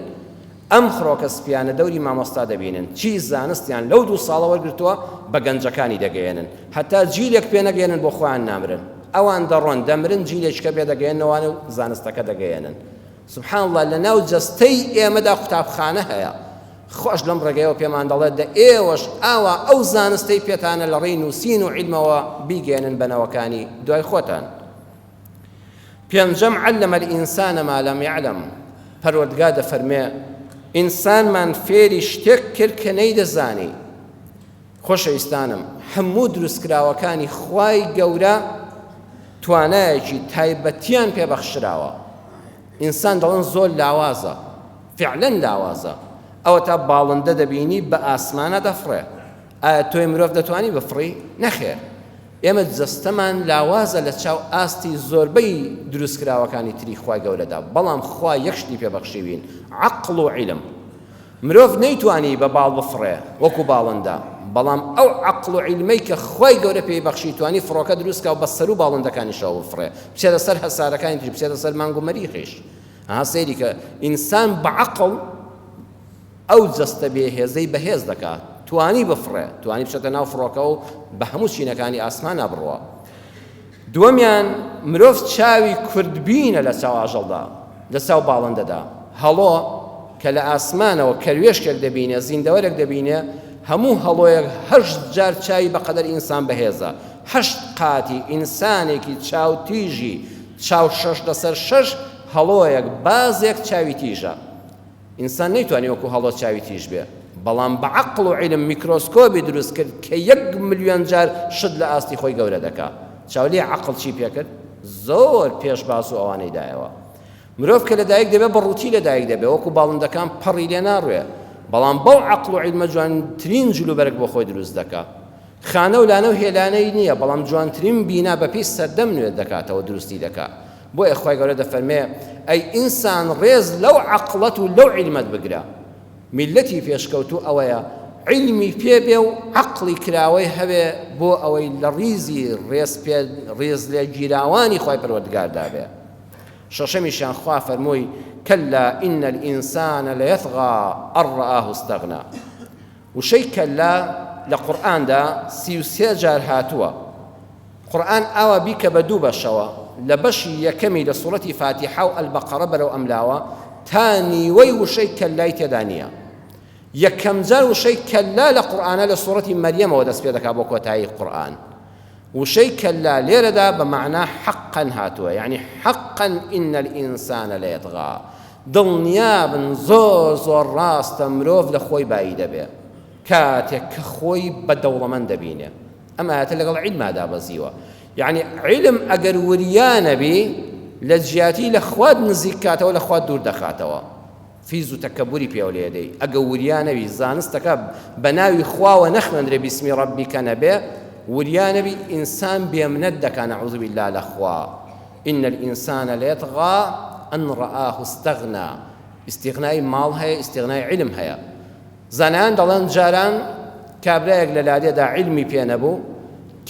ئەم خڕۆکە سپیانە دەوری مامۆستا دەبینن چی زانستیان لەو 2 ساڵە وەرگرتووە بە گەنجەکانی دەگەێنن هەتا جیلێک پێ نەگەێنن بۆ خۆیان نامرن ئەوان دەڕۆن دەمرن جیلێککە بێ دەگەێنەوەوانە و زانستەکە دەگەێنن سبحان الله لە ناو جەستەی ئێمەدا قوتابخانە هەیە خۆش لەم ڕێگەیەوە پێمان دەڵێت دە ئێوەش ئاوا ئەو زانستەی پێتانە لە ڕێی نووسین و عیلمەوە بیگەێنن بنەوەکانی دوای خۆتان پێنجەم علەمە الئینسانە ما لەم یعلەم، پەروەردگار دەفەرمێ ئینسانمان فێری شتێک کرد کە نەیدەزانی. خۆشەویستانم، هەموو دروستکراوەکانی خوای گەورە توانایەکی تایبەتیان پێبەخشراوە. ئینسان دەڵێن زۆر لاوازە، فعلەن لاوازە. ئەوە تا باڵندە دەبینی بە ئاسمانە دەفڕێ. ئایا تۆی مرۆڤ دەتوانی بفڕی؟ نەخێر. ئێمە جەستەمان لاوازە لە چاو ئاستی زۆربەی دروستکراوەکانی تری خوای گەورەدا، بەڵام خوا یەک شتی پێبەخشیوین، عەقڵ و عیلم. مرۆڤ نەیتوانی بە باڵ بفڕێ وەکو باڵندە، بەڵام ئەو عەقڵ و عیلمەی کە خوای گەورە پێی بەخشی توانی فڕۆکە دروستکە و بە سەر و باڵندەکانیشەوە بفڕێ، بچێتە سەر هەسارەکانی تری، بچێتە سەر مانگ و مەریخیش. سەیری کە ئینسان بە عەقڵ ئەو جەستە بێهێزەی بەهێز دەکات، توانی بفڕێ، توانی بچێتە ناو فڕۆکە و بە هەموو چینەکانی ئاسمانە بڕوە. دووەمیان مرۆڤ چاوی کوردبینە لە چاو ئاژەڵدا، لە چاو باڵندەدا. هەڵۆ کە لە ئاسمانەوە کەروێشکێک دەبینێ، زیندەوەرێک دەبینێ، هەموو هەڵۆیەک 8 جار چاوی بەقەدەر ئینسان بەهێزە. 8 قاتی ئینسانێکی چاوتیژی چاو 6 لەسەر 6 هەڵۆیەک بازێک چاوی تیژە. ئینسان نەیتوانی وەکو هەڵۆ چاوی تیژ بێ، بەڵام بە عەقڵ و عیلم میکرۆسکۆپی دروست کرد کە 1 ملیۆن جار شت لە ئاستی خۆی گەورە دەکات. چاولێ عەقڵ چی پێکرد؟ زۆر پێشباس و ئەوانەی دایەوە. مرۆڤ کە لەدایک دەبێت بە ڕووتی لەدایک دەبێت، وەکو باڵندەکان پەڕی لێ ناڕوێ، بەڵام بەو عەقڵ و عیلمە جوانترین جلوبەرگ بۆ خۆی دروست دەکات. خانە و لانە و هێلانەی نییە، بەڵام جوانترین بینا بەپێی سەردەم نوێت دەکاتەوە، دروستی دەکات. بۆیە خوای گەورە دەفەرمێ ئەی ئینسان ڕێز لەو عەقڵەت و لەو عیلمەت بگرە. میلەتی پێشکەوتو ئەوەیە عیلمی پێبێ و عەقڵی کراوەی هەبێ بۆ ئەوەی لە ڕیزی ڕێز لێ گیراوانی خوای پەروەردگاردا بێ. شەشەمیشیان خوا فەرمووی کەلا ئین الئینسان لەیەطغا ئەن ڕەئاه استەغنا. وشەی کەلا لە قورئاندا 33 جار هاتووە. قورئان ئاوا بیکە بە دوو بەشەوە، لە بەشی یەکەمی لە سوورەتی فاتیحە و ئەلبەقەرە بەرەو ئەملاوە تا نیوەی وشەی کەلای تێدا نییە. یەکەم جار وشەی کەلا لە قورئانە لە سوورەتی مەریەمەوە دەست پێ دەکات بۆ کۆتایی قورئان. وشەی کەلا لێرەدا بە معنە حەقەن هاتووە، یعنی حەقەن ئین الئینسانە لەیەطغا. دڵنیابن زۆر زۆر ڕاستە مرۆڤ لە خۆی بایی دەبێ کاتێک کە خۆی بەدەوڵەمەند دەبینێ. ئەم ئاەتە لەگەڵ عیلمادا بەزیوە، یعنی عیلم ئەگەر وریانەبی لە جیاتی لە خوات نزیک کاتەوە لە خوات دوور دەخاتەوە. فیز و تەکەبوری پێوە لێدەی. ئەگە وریانەبی زانستەکە بە ناوی خواوە نەخوێندرێ بیسمی ڕەبیکە نەبێ، وریانەبی ئینسان بێمنەت دەکات نەعوذ بالله لە خوا. ئین الئینسان لەیەطغا ئەن ڕەئاه استەغنا. ئیستیغنای ماڵ هەیە، ئیستیغنای عیلم هەیە. زانایان دەڵێن جاران کابرایەک لە لادێدا عیلمی پێ نەبوو،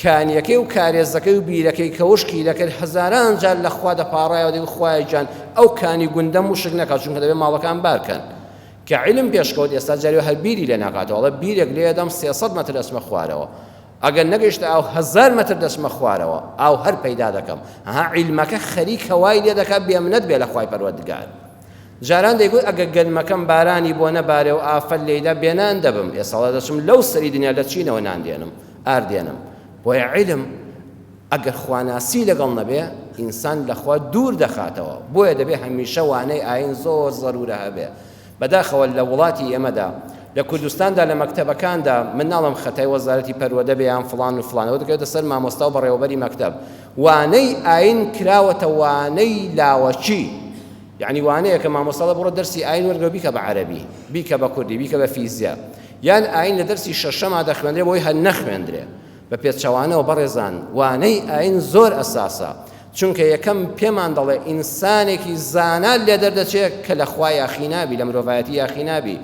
کانیەکەی و کارێزەکەی و بیرەکەی کە وشکی دەکرد هەزاران جار لە خوا دەپاڕایەوە، دەی خوای جان ئەو کانی گوندەم وشک نەکات، چونکە دەبێت ماڵەکان بارکەن. کە عیلم پێشکەوت ئێستا جاریوە هەر بیری لێ ناکاتەوە، ئەڵێ بیرێک لێ دەم 300 مەتر دەچمە خوارەوە، ئەگەر نەگەیشتە ئاو 1000 مەتر دەچمە خوارەوە، ئاو هەر پەیدا دەکەم. عیلمەکە خەریک هەوای لێ دەکات بێمنەت بێ لە خوای پەروەردگار. جاران دەیگوت ئەگە گەلمەکەم بارانی بۆ نەبارێ و ئافەت لێیدا بێنان دەبم، ئێساڵە دەچم لەو سەری دنیا لە چینەوە نان دێنم، ئار دێنم. بۆیە عیلم ئەگەر خواناسی لەگەڵ نەبێ ئینسان لە خوا دوور دەخاتەوە. بۆیە دەبێ هەمیشە وانەی ئاین زۆر زەرورە هەبێ. بەداخەوە لە وڵاتی ئێمەدا لە کوردستاندا لە مەکتەبەکاندا من ناڵم خەتای وەزارەتی پەروەردە بێ یان فڵان و فڵانەوە دەکەوێتە سەر مامۆستا و بەڕێوەبەری مەکتەب. وانەی ئاین کراوەتە وانەی لاوەچی، یعنی وانەیە کە مامۆستاڵە بڕۆ دەرسی ئاین وەرگرە بیکە بە عەرەبی، بیکە بە کوردی، بیکە بە فیزیا، یان ئاین لە دەرسی شەشەما دەخوێندرێ بۆی هەر نەخوێندرێ. بە پێچەوانەوە بەڕێزان وانەی ئاین زۆر ئەساسە، چونکە یەکەم پێمان دەڵێ ئینسانێکی زانا لێ دەردەچێت کە لە خوا یاخی نابی، لە مرۆڤایەتی یاخی نابی.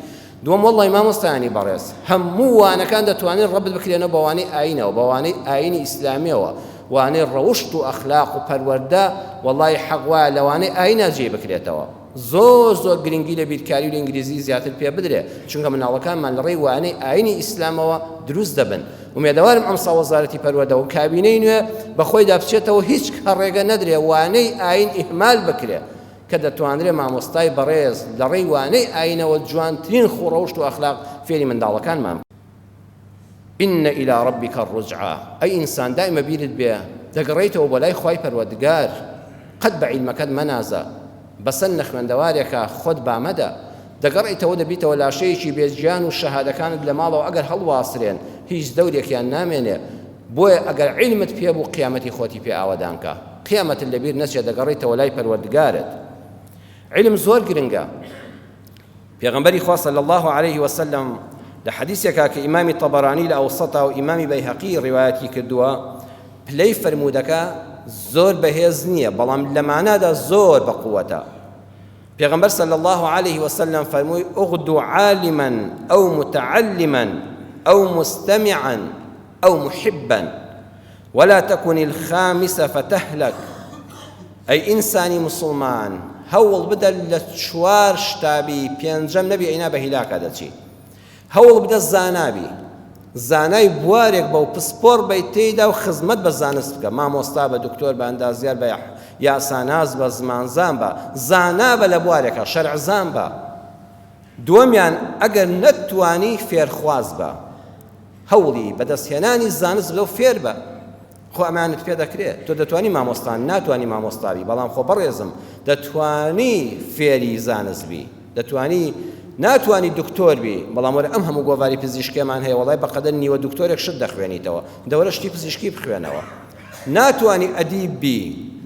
دووەم وەڵڵی مامۆستایانی بەڕێز هەموو وانەکان دەتوانێت ڕەبت بکرێنەوە بە وانەی ئاینەوە، بە وانەی ئاینی ئیسلامیەوە، وانەی ڕەوشت و ئەخلاق و پەروەردە وەڵڵی حەق وایە لەوانەی ئاینە جێ بکرێتەوە. زۆر زۆر گرنگی لە بیرکاری و لە ئینگلیزی زیاتر پێ بدرێ، چونکە مناڵەکانمان لە ڕێی وانەی ئاینی ئیسلامەوە دروست دەبن. ومێدەوارم ئەمسا وەزارەتی پەروەردە و کابینەی نوێ بەخۆی دابچێتەوە هیچ ڕێگە نەدرێ وانەی ئاین ئیهمال بکرێ، کە دەتوانرێ مامۆستای بەڕێز لە ڕێی وانەی ئاینەوە جوانترین خوڕەوشت و ئەخلاق فێری منداڵەکانمان. ئینە ئیلا ڕەبیکە الڕجعا. ئەی ئینسان دائیمە بیرت بێ دەگەڕێیتەوە بۆ لای خوای پەروەردگار، قەت بە عیلمەکەت مەنازە بەسەر نەخوێندەوارێکە خۆت بامەدە دەگەڕێیتەوە دەبیتەوە لاشەیەکی بێجیان و شەهادەکانت لە ماڵەوە ئەگەر هەڵواسرێن هیچ دەورێکیان نامێنێ بۆیە ئەگەر عیلمت پێ بوو قیامەتی خۆتی پێ ئاوادانکە قیامەتت لەبیر نەچێت دەگەڕێیتەوە لای پەروەردگارت علم زۆر گرنگە پێغەمبەری خوا صلی الله عليه وسلم لە حەدیثێکا کە ئیمامی طەبەرانی لە ئەوسەتا و ئیمامی بەیهەقی ڕیوایەتی کردووە پلەی فەرموودەکە زۆر بەهێز نییە بەڵام لە معنادا زۆر بەقووەتە پێغەمبەر صلی الله عليه وسلم فەرمووی اغدو عالما أو متعلما أو مستمعا أو محبا ولا تكن الخامس فتهلك أي إنساني مسلمان هەوڵ بدە لە چوار شتابی پێنجەم نەبی ئەینا بە هیلاکە دەچی هەوڵ بدە زانابی زانای بوارێک بە و پسپۆر بەی تێیدا و خزمەت بە زانست بکە مامۆستا بە دکتۆر بە ئەندازیار بە یاساناز بە زمانزان بە زانا بە لە بوارێکە شەرعزان بە دووەمیان ئەگەر نەتوانی فێرخواز بە هەوڵی بەدەستهێنانی زانست بە و فێر بە خۆ ئەمانت پێ دەکرێت تۆ دەتوانی مامۆستان ناتوانی مامۆستابی بەڵام خۆ بەڕێزم دەتوانی فێری زانستبی دەتوانی ناتوانی دکتۆر بی بەڵام وەرە ئەم هەموو گۆڤاری پزیشکیمان هەیە وەڵای بەقەدەر نیوە دکتۆرێک شت دەخوێنیتەوە دەوەرە شتی پزیشکی بخوێنەوە ناتوانی ئەدیب بی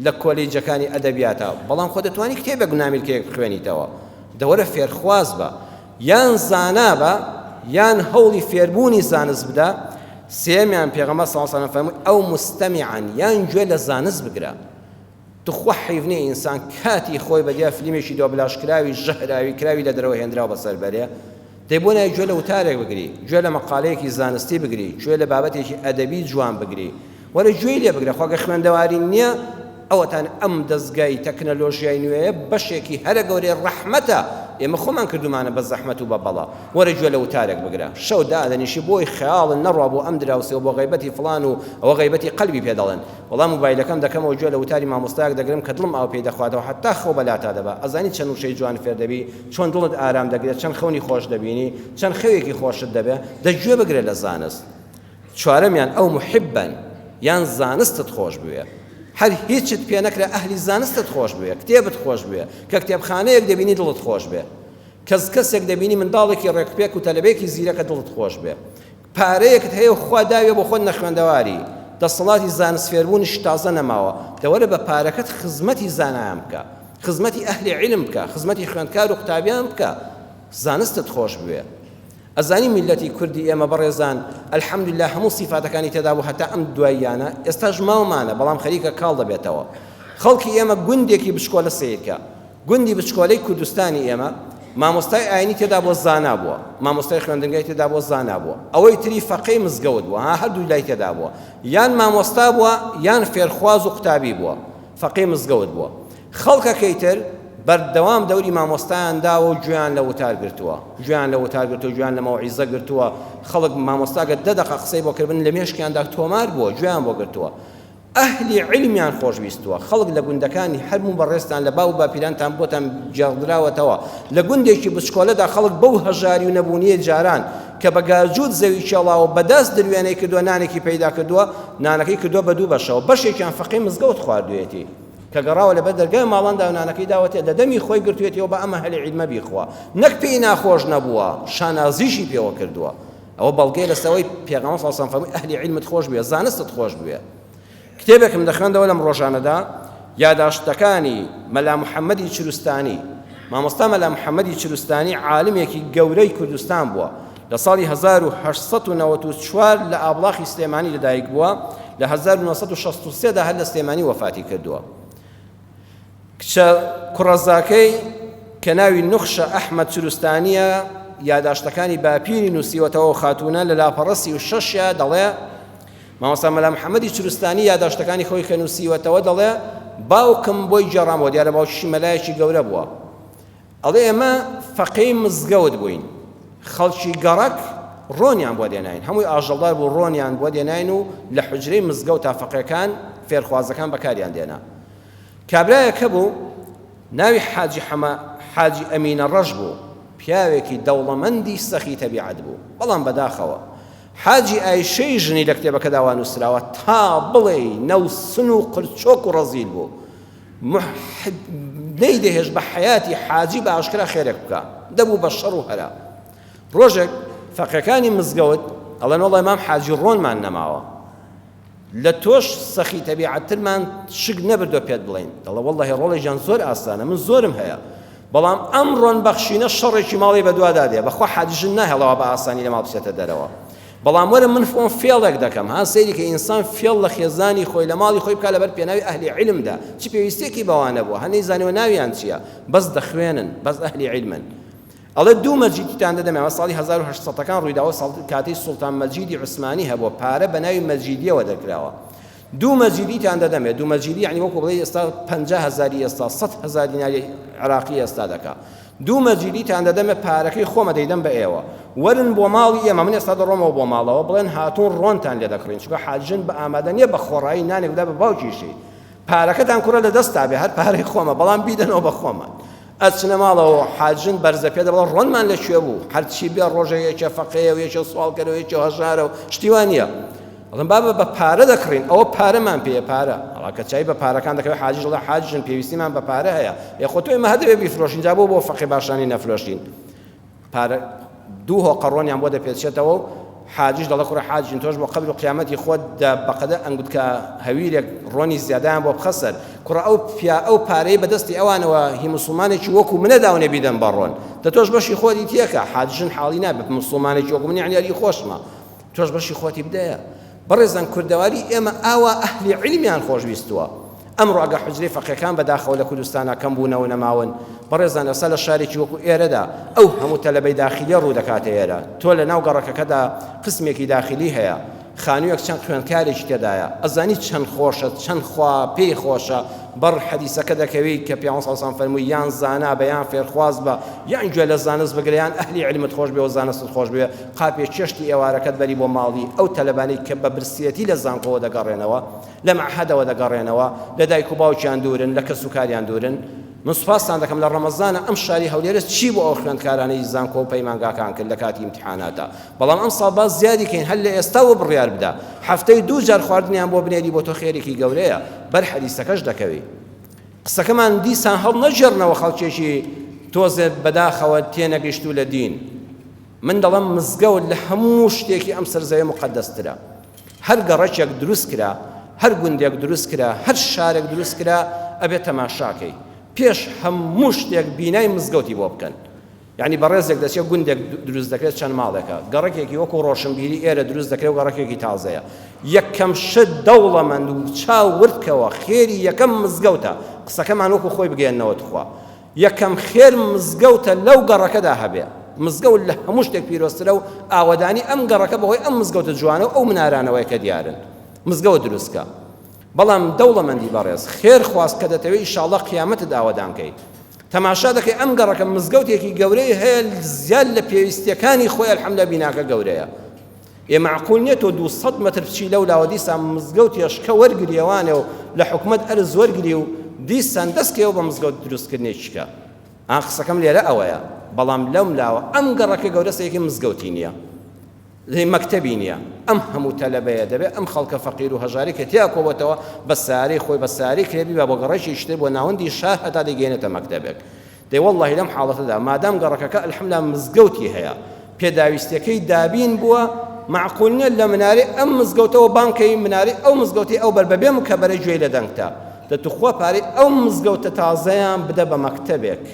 لە کۆلیجەکانی ئەدەبیاتە بەڵام خۆ دەتوانی کتێبێک نامیلکەیەک بخوێنیتەوە دەوەرە فێرخواز بە یان زانا بە یان هەوڵی فێربوونی زانست بدە سێمیان پێغەمبەر صلی الله علیه و سلم فەرمووی ئەو مستەمیعن یان گوێ لە زانست بگرە تخوا حیڤنی ئینسان کاتی خۆی بەدیا فلیمێکی دۆبلاشکراوی ژەهراوی کراوی لە دەرەوە هێنراوە بەسەر بەرێ دەی بۆ نای گوێ لە وتارێک بگری گوێ لە مەقالەیەکی زانستی بگری گوێ لە بابەتێکی ئەدەبی جوان بگری وەرە گوێی لێ بگرە خواگە خوێندەواری نییە ئەوەتان ئەم دەستگای تەکنەلۆژیای نوێیە بەشێکی هەرە گەورەی ڕەحمەتە ئێمە خۆمان کردومانە بە زەحمەت و بە بەڵا وەرە گوێ لە وتارێک بگرە شەو دادەنیشی بۆی خەیاڵن نەڕوا بۆ ئەم دراوسێەوە بۆ غیبەتی فڵان و ئەوە غیبەتی قەلبی پێ دەڵێن وەڵام موبایلەکەم دەکەمەوە گوێ لە وتاری مامۆستایەک دەگرم کە دڵم ئاو پێی دەخواتەوە حتا خەو بەلاتا دەبا ئەزانی چەند وشەی جوان فێر دەبی چۆن دڵت ئارام دەگرێت چەند خەونی خۆش دەبینی چەند خەوێکی خۆشت دەبێت دەگوێ بگرێت لە زانست چوارەمیان ئەو محبن یان زانستت خۆش بوێ هەر هیچت پێ نەکرێ ئەهلی زانستت خۆش بوێ کتێبت خۆش بوێ کە کتێبخانەیەک دەبینی دڵت خۆش بێ کەسێک دەبینی منداڵێکی ڕێکپێک و تەلەبێکی زیرەکە دڵت خۆش بێ پارەیەکت هەیە خوا داوێ بۆ خۆت نەخوێندەواری دەسەڵاتی زانست فێربوونیش تازە نەماوە دەوەرە بە پارەکەت خزمەتی زانایان بکە خزمەتی ئەهلی عیلم بکە خزمەتی خوێندکار و قوتابیان بکە زانستت خۆش بوێ ئەزانی میلەتی کوردی ئێمە بەڕێزان ئەلحەمدولله هەموو سیفاتەکانی تێدا بوو هەتا ئەم دواییانە ئێستاش ماومانە بەڵام خەریکە کاڵ دەبێتەوە خەڵکی ئێمە گوندێکی بچکۆلە سیرکە گوندی بچکۆلەی کوردستانی ئێمە مامۆستای ئاینی تێدا بۆ زانا بووە مامۆستای خوێندنگای تێدا بۆ زانا بووە ئەوەی تری فەقەی مزگەوت بووە هەردوو لای تێدا بووە یان مامۆستا بووە یان فێرخواز و قوتابی بووە فەقەی مزگەوت بووە خەڵکەکەی تر بەردەوام دەوری مامۆستایان داوە و گوێیان لە وتار گرتووە گوێیان لە وتار گرتووە گوێیان لە مەوعیزە گرتووە خەڵک مامۆستاگە 10 دقیقە قسەی بۆ کردن لە مێشکیاندا تۆمار بووە گوێیان بۆ گرتووە ئەهلی عیلمیان خۆشویستووە خەڵک لە گوندەکانی هەرموو بەڕێستان لە باو باپیرانتان بۆتان جێڕدراوەتەوە لە گوندێکی بچکۆلەدا خەڵک بەو هەژاری و نەبوونیە جاران کە بە گاجوود زەوی چێڵاوە بەدەست دروێنەی کردووە نانێکی پەیدا کردووە نانەکەی کردووە بە دوو بەشەوە بەشێکیان فەقەی مزگەوت خواردوێتی کە گەڕاوە لەبەر دەرگای ماڵاندا و نانەکەی داوەتێ لە دەمی خۆی گرتوێتەوە بە ئەمە هەلی عیلمە بیخوا نەک پێی ناخۆش نەبووە شانازیشی پێوە کردووە ئەوە بەڵگەی لەسەوەی پێغەمبەر صلی الله علیه و سلم فەرمووی ئەهلی عیلمت خۆش بوێ زانستت خۆش بوێ کتێبێکم دەخوێندەوە لەم ڕۆژانەدا یاداشتەکانی مەلا محەممەدی چروستانی مامۆستا مەلا محەممەدی چروستانی عالمێکی گەورەی کوردستان بووە لە ساڵی 1994 لە ئابڵاخی سلێمانی لەدایک بووە لە 1963 دا هەر لە سلێمانی وەفاتی کردووە کچە کوڕەزاکەی کە ناوی نوخشە ئەحمەد چروستانیە یاداشتەکانی باپیری نووسیوەتەوە و خاتوونە لە لاپەڕەسی و شەشە دەڵێ مامۆستا مەلا محەممەدی چروستانی یاداشتەکانی خۆی کە نووسیوەتەوە دەڵێ باوکم بۆی جێڕامەوە دیارە باوکیشی مەلایەکی گەورە بووە ئەڵێ ئێمە فەقەی مزگەوت بووین خەڵکی گەڕەک ڕۆنیان بۆ دێناین هەمووی ئاژەڵدار بوو ڕۆنیان بۆ دێناین و لە حوجرەی مزگەوت تا فەقەکان فێرخوازەکان بەکاریان دێنا کابرایەکە بوو ناوی حاجی ئەمینە ڕەش بوو پیاوێکی دەوڵەمەندی سەخی تەبیعەت بوو بەڵام بەداخەوە حاجی ئایشەی ژنی لە کتێبەکە داوا نووسراوە تا بڵێ نەوسن و قرچۆک و ڕەزیل بوو نەیدەهێش بە حیاتی حاجی بە ئاشکرا خێرێک بکە دەبوو بە شەڕ و هەرا. ڕۆژێک فەقیەکانی مزگەوت ئەڵێن وەڵڵی مام حاجی ڕۆنمان نەماوە لە تۆش سەخی تەبیعەتترمان شک نەبردۆ پێت بڵین. دەڵێ وەڵڵی ڕۆڵێکیان زۆر ئاسانە، من زۆرم هەیە، بەڵام ئەم ڕۆن بەخشینە شەڕێکی ماڵی بەدووادا دێ، بەخوا حاجیژن ناهێڵەوە بە ئاسانی لە ماڵ بچێتە دەرەوە. بەڵام وەرە من فۆن فێڵێک دەکەم، ها سەیری کە ئینسان فێڵ لە خێزانی خۆی لە ماڵی خۆی بکات لەبەر پێناوی ئەهلی عیلمدا، چی پێویستێکی بەوانە بووە، هەنەی زانیوە ناویان چییە، بەس دەخوێنن، بەس ئەهلی عیلمن. ئەڵێ دوو مەسجیدیتان دەدەمێ، ئەمە ساڵی 1800ەکان ڕوویداوە، کاتەی سوڵتان مەجیدی عوسمانی هەبووە، پارە بە ناوی مەجیدیەوە دەکراوە. دوو مەجیدیتان دەدەمێت، دوو مەجیدی یعنی وەکو بڵێ ئێستا 50,000 ئێستا 100,000 دیناری عراقی ئێستا دەکا. دوو مەجیدیتان دەدەمێت، پارەکەی خۆمە دەیدەم بە ئێوە، وەرن بۆ ماڵی ئێمە، من ئێستا دەڕۆمەوە بۆ ماڵەوە، بڵێن هاتوون ڕۆنتان لێ دەکڕین، چونکە حاجن بە ئامادە نییە بە خۆڕایی نانێک بدا بە باوکیشی، پارەکەتان کوڕە لە دەستا بێ، هەر پارەی خۆمە، بەڵام بیدەنەوە بە خۆمان. ئەچنە ماڵەوە حاجن بەرزە پێ دەبڵێ ڕۆنمان لەکوێ بوو، هەرچی بێ ڕۆژێک یەکێ فەقێە و یەکێ سوالکەرەوە یەکێ هەژارە و شتیوان نییە. ئەڵێن بابە بە پارە دەکڕین، ئەوە پارەمان پێیە پارە، ئەڵا کە چای بە پارەکان دەکەوێت حاجیش دەڵێ حاجن پێویستیمان بە پارە هەیە، یەخۆ تۆ ئێمە هەدەوێ بیفرۆشین، جا بۆ فەقی باشانی نەفرۆشین. پارە دوو هۆ قەڕۆنیان بۆ دەپێچێتەوە و حاجیش دەڵێ کوڕە حاجین تۆش بۆ قەبر و قیامەتی خۆت بەقەدە ئەنگوتکە هەویرێک ڕۆنی زیادیان بۆ بخەسەر، کوڕە ئەو پارەی بەدەستی ئەوانەوە هی موسڵمانێکی وەکو منە داونێ بیدەن بە ڕۆن، دە تۆش بەشی خۆتی تێکە، حاجن حاڵی نابێت موسڵمانێکی وەکو من یعنی یاری خۆشمە، تۆش بەشی خۆتی بدەیە. بەڕێزان کوردەواری ئێمە ئاوا ئەهلی عیلمیان خۆشویستووە. ئەمڕۆ ئەگە حوجرەی فەقیەکان بەداخەوە لە کوردستانە کەم بوونەوە نەماون، بەڕێزان ئێستا لە شارێکی وەکو ئێرەدا ئەو هەموو تەلەبەی داخیلی ڕوو دەکاتە ئێرە، تۆ لە ناو گەڕەکەکەدا قسمێکی داخیلی هەیە، خانوویەک چەند خوێندکارێکی تێدایە، ئەزانی چەند خۆشە، چەند خوا پێی خۆشە، بەڕ حەدیسەکە دەکەوێت کە پێغەمبەر صلی الله علیه و فەرمووی یان زانا بە یان فێرخواز بە، یان گوێ لە زانست بگرە، یان ئەهلی عیلمت خۆش بێ و زانستت خۆش بێ، قاپێ چێشتی ئێوارەکەت بەری بۆ ماڵی ئەو تەلەبانەی کە بە برسیەتی لە زانکۆوە دەگەڕێنەوە، لە مەعهەدەوە دەگەڕێنەوە، لە دایک و باوکیان دوورن، لە کەس و کاریان دوورن. من سوپاسان دەکەم لە ڕەمەزانە ئەم شاری هەولێرە چی بۆ ئەو خوێندکارانەی زانکۆ و پەیمانگاکان کرد لە کاتی ئیمتیحاناتە، بەڵام ئەم ساڵ باس زیادی کەین، هەر لە ئێستاوە بڕیار بدە، هەفتەی 2 جار خواردنیان بۆ بنێری بۆ تۆ خێرێکی گەورەیە، بەر حەدیسەکەش دەکەوی. قسەکەمان دیسان هەڵ نەژێرنەوە خەڵکێکی تۆزێ بەداخەوە تێنەگەیشتوو لە دین. من دەڵێم مزگەوت لە هەموو شتێکی ئەم سەرزەویە مقەدەسترە، هەر گەڕەکێک دروست کرا، هەر گوندێک دروست کرا، هەر شارێک دروست کرا، ئەبێت تەماشاکەی پێش هەموو شتێک بینای مزگەوتی بۆ بکەن. یعنی بەڕێزێک دەچێت گوندێک دروست دەکرێت چەند ماڵێکە، گەڕەکێکی وەکو ڕۆشنبیری ئێرە دروست دەکرێت و گەڕەکێکی تازەیە، یەکەم شت دەوڵەمەند و چاو وردکەوە خێری یەکەم مزگەوتە، قسەکەمان وەکو خۆی بگەێنەوە توخوا، یەکەم خێر مزگەوتە لەو گەڕەکەدا هەبێ، مزگەوت لە هەموو شتێک پیرۆسترە و ئاوەدانی ئەم گەڕەکە بەهۆی ئەم مزگەوتە جوانە و ئەو منارانەوەی کە دیارن، مزگەوت دروستکە. بەڵام دەوڵەمەندی بەڕێز خێر خواست کە دەتەوێت ئینشاءڵڵا قیامەتت ئاوەدانکەی، تەماشا دەکەی ئەم گەڕەکە مزگەوتێکی گەورەی هەیە، زیاد لە پێویستیەکانی خۆی ئەلحەمدولillah بیناکە گەورەیە. معقول نییە تۆ 200 متر بچی لەولاوە دیسان مزگەوتی شکە وەرگریەوانێ و لە حکومەت ئەرز وەرگری و دیسان دەستکەوە بە مزگەوت دروستکردنێکیکە. قسەکەم لێرە ئەوەیە، بەڵام لەم لاوە ئەم گەڕەکە گەورەسەیەکی مزگەوتی نییە، مەکتەبی نییە، ئەم هەموو تەلەبەیە دەبێت ئەم خەڵکە فەقیر و هەژاری کە تیا کۆبەتەوە بە ساری خۆی بە ساری کرێبی بە گەڕێکی شتر بۆ ناوەندی شار هەتا دەگەێنێتە مەکتەبێک. دەی وەڵڵاهی لەم حاڵەتەدا مادام گەڕەکەکە ئەلحەمدولillah مزگەوتی هەیە، پێداویستەکەی دابین بووە، معقول نییە لە منارەی ئەم مزگەوتەوە بانکەی منارەی ئەو مزگەوتی ئەو بەربەبێ مکەبەرە گوێی لە دەنگتە، دەتوخوا پارەی ئەو مزگەوتە تازەیان بدە بە مەکتەبێک،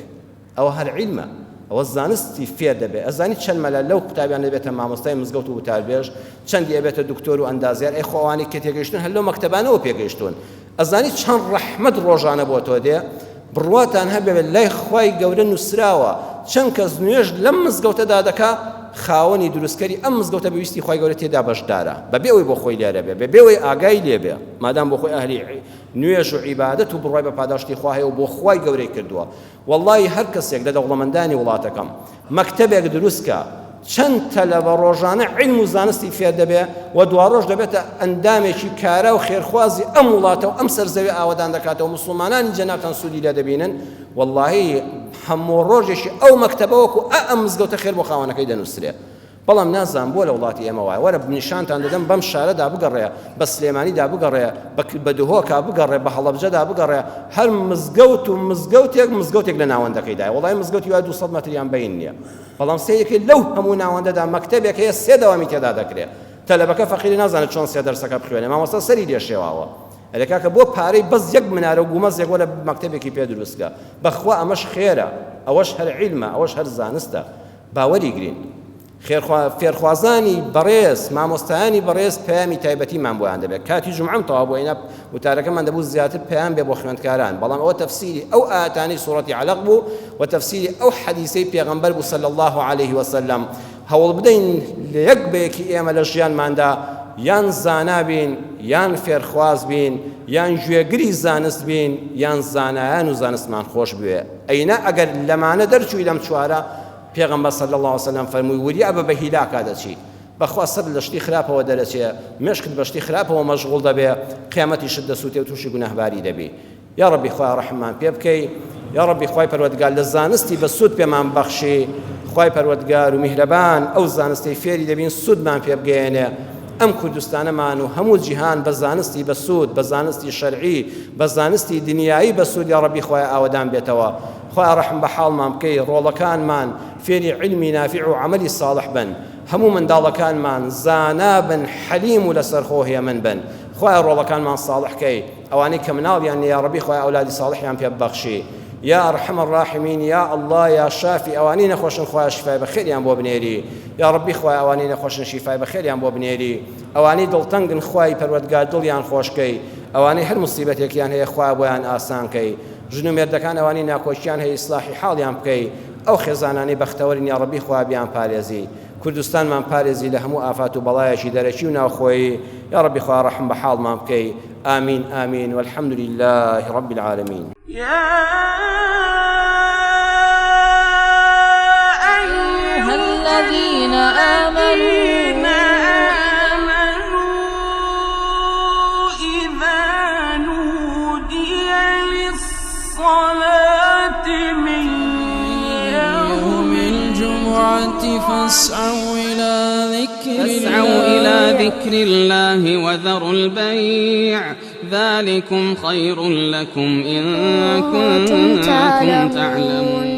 ئەوە هەر عیلمە، ئەوە زانستی فێر دەبێت. ئەزانی چەند مەلە لەو قوتابیان دەبێتە مامۆستای مزگەوت و وتاربێژ، چەندی ئەبێتە دکتۆر و ئەندازیار، ئەی خۆوانی کە تێگەیشتون هەر لەو مەکتەبانەوە پێگەیشتون. ئەزانی چەند ڕەحمەت ڕۆژانە بۆ تۆ دێ، بڕواتان هەبێت لای خوای گەورە نووسراوە، چەند کەس نوێژ لەم مزگەوتەدا دەکا، خاوەنی دروستکەری ئەم مزگەوتە بەویستی خوای گەورە تێدا بەشدارە، بەبێ ئەوەی بۆ خۆی لێرە بێ، بەبێ ئەوەی ئاگای لێ بێ، مادام بۆ خۆی ئەهلی نوێژ و عیبادەت و بڕوای بە پاداشتی خوا هەیە و بۆ خوای گەورەی کردووە. وەڵڵاهی هەر کەسێک لە دەوڵەمەندانی وڵاتەکەم مەکتەبێک دروستکە، چەند تەلەبە ڕۆژانە عیلم و زانستی فێر دەبێ و دوا ڕۆژ دەبێتە ئەندامێکی کارە و خێرخوازی ئەم وڵاتە و ئەم سەرزەوی ئاوادان دەکاتەوە، موسڵمانانی جەنابتان سوودی لێ دەبینن. وەڵڵاهی هەموو ڕۆژێکی ئەو مەکتەبە وەکو ئەم مزگەوتە خێر بۆ خاوەنەکەی دەنووسرێ. بەڵام نازان بۆ لە وڵاتی ئێمە وایە وەرە نیشانتان دەدەم بەم شارەدا بگەڕێ بە سلێمانیدا بگەڕێ بە دهۆکا بگەڕێ بە هەڵەبجەدا بگەڕێ هەر مزگەوتێک لە ناوەندەکەیدا وڵای مزگەوتی وای 200 مەتریان بین نییە بەڵام سەیەکی لەو هەموو ناوەندەدا مەکتەبێک هەیە 3 دەوامی تێدا دەکرێت تەلەبەکە فەقیری نازانێت چۆن 3 دەرسەکە بخوێنێ مامۆستا سەری لێشێواوە ئەلێکاکە بۆ پارەی بەس یەک منارە و گومەزێک وە لە مەکتەبێکی پێ دروستکە بەخوا ئەمەش خێرە ئەوەش هەر عیلمە ئەوەش هەر زانستە باوەری گرین فێرخوازانی بەڕێز مامۆستایانی بەڕێز پەیامی تایبەتیمان بۆیان دەبێت کاتی جومعەم تەواو بووە وتارەکەمان دەبوو زیاتر پەیام بێ بۆ خوێندکاران بەڵام ئەوە تەفسیری ئەو ئاەتانی سوورەتی عەلەق بوو و تەفسیری ئەو حەدیسەی پێغەمبەر بوو صلی الله عليه وسلم هەوڵ بدەین لە یەک بەیەکی ئێمە لە ژیانماندا یان زانا بین یان فێرخواز بین یان گوێگری زانست بین یان زانایان و زانستمان خۆش بوێ ئەینە ئەگەر لەمانە دەرچووی لەم چوارە پێغەمبەر صلی الله عليه وسلم فەرمووی وریە بە هیلاکا دەچی بەخوا سەر لە شتی خراپەوە دەرەچێ مشکت بە شتی خراپەوە مەشغوڵ دەبێ قیامەتی شت دەسووتێ و تووشی گونەهباری دەبی یا ڕەبی خوای ڕەحمان پێ بکەی یا ڕەبی خوای پەروەردگار لە زانستی بە سوود پێمان بەخشی خوای پەروەردگار و میهرەبان ئەو زانستی فێری دەبین سوودمان پێ بگەێنێ ئەم کوردستانەمان و هەموو جیهان بە زانستی بە سوود بە زانستی شەرعی بە زانستی دنیایی بە سوود یا ڕەبی خوای ئاوەدان بێتەوە خوای ڕەحم بە حاڵمان بکەی ڕۆڵەکانمان فێری علمی نافع و عملی صالح بن هەموو منداڵەکانمان زانا بن حەلیم و لەسەرخۆ هێمن بن خوای ڕۆڵەکانمان صالح کەی ئەوانەی کە مناڵیان یا ڕەبی خوای ئەولادی صالحیان پێ ببەخشی یا ئەرحەم الراحمین یا الله یا شافی ئەوانەی نەخۆشن خوای شیفای بەخێریان بۆ بنێری یا ڕەبی خوای ئەوانەی نەخۆشن شیفای بەخێریان بۆ بنێری ئەوانەی دڵتەنگن خوای پەروەردگار دڵیان خۆشکەی ئەوانەی هەر موسیبەتێکیان هەیە خوای بۆیان ئاسانکەی ژن و مێردەکان ئەوانەی ناکۆچیان هەیە ئیسلاحی حاڵیان بکەی ئەو خێزانانەی بەختەوەرین یا ڕەبی خوای بیان پارێزی کوردستانمان پارێزی لە هەموو ئافات و بەڵایەکی دەرەکی و ناوخۆیی یا ڕەبی خوای ڕەحم بە حاڵمان بکەی آمین آمین والحمد لله رب العالمين يا أيها الذين آمنوا إذا نودي للصلاة من يوم الجمعة فاسعوا إلى ذكر الله وذروا البيع ذلكم خير لكم إن كنتم تعلمون